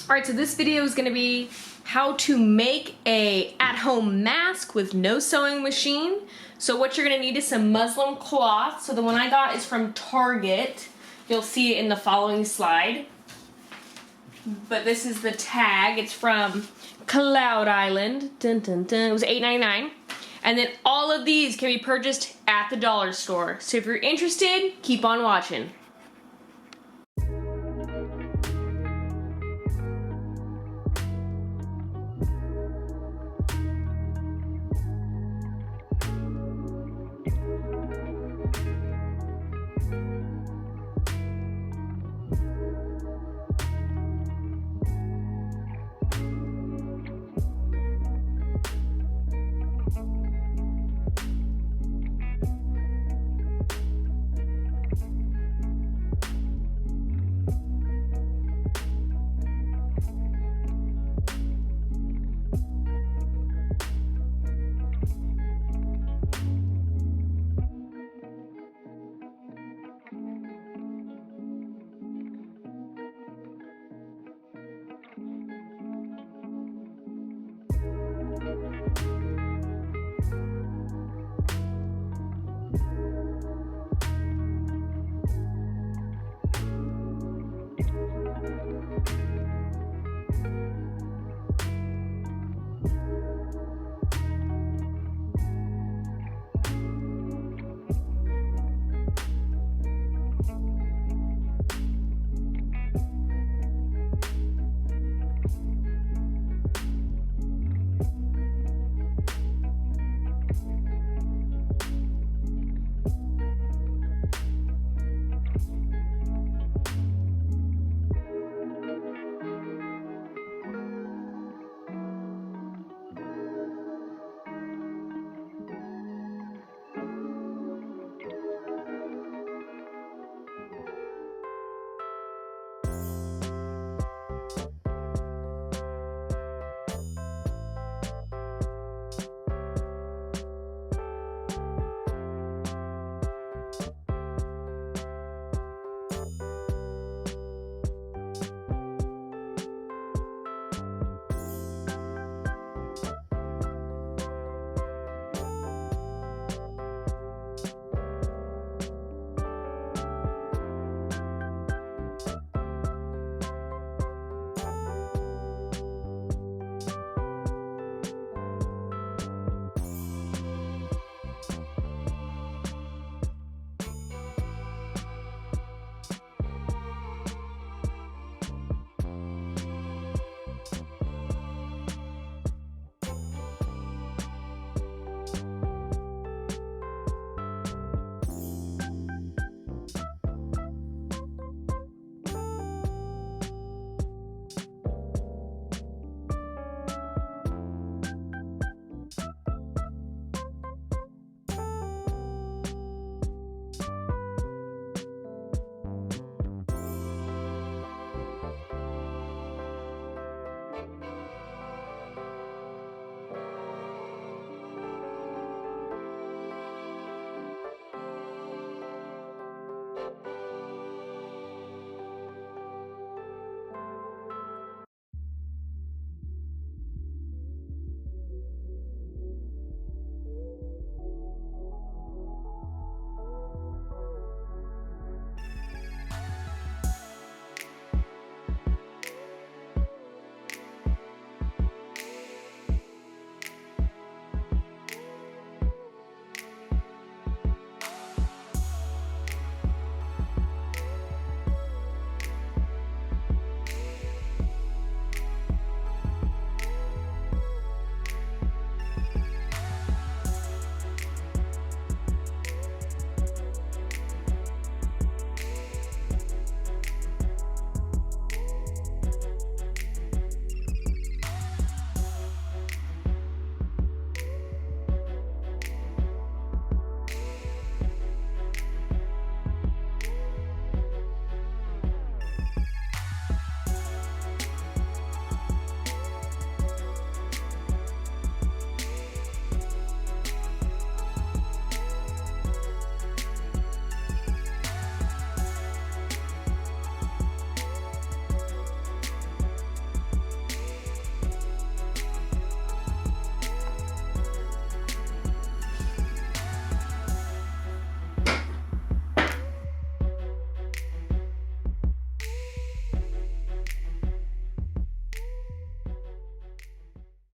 Alright, so this video is going to be how to make a at-home mask with no sewing machine. So what you're going to need is some muslin cloth. So the one I got is from Target. You'll see it in the following slide. But this is the tag. It's from Cloud Island. Dun, dun, dun. It was $8.99. And then all of these can be purchased at the dollar store. So if you're interested, keep on watching.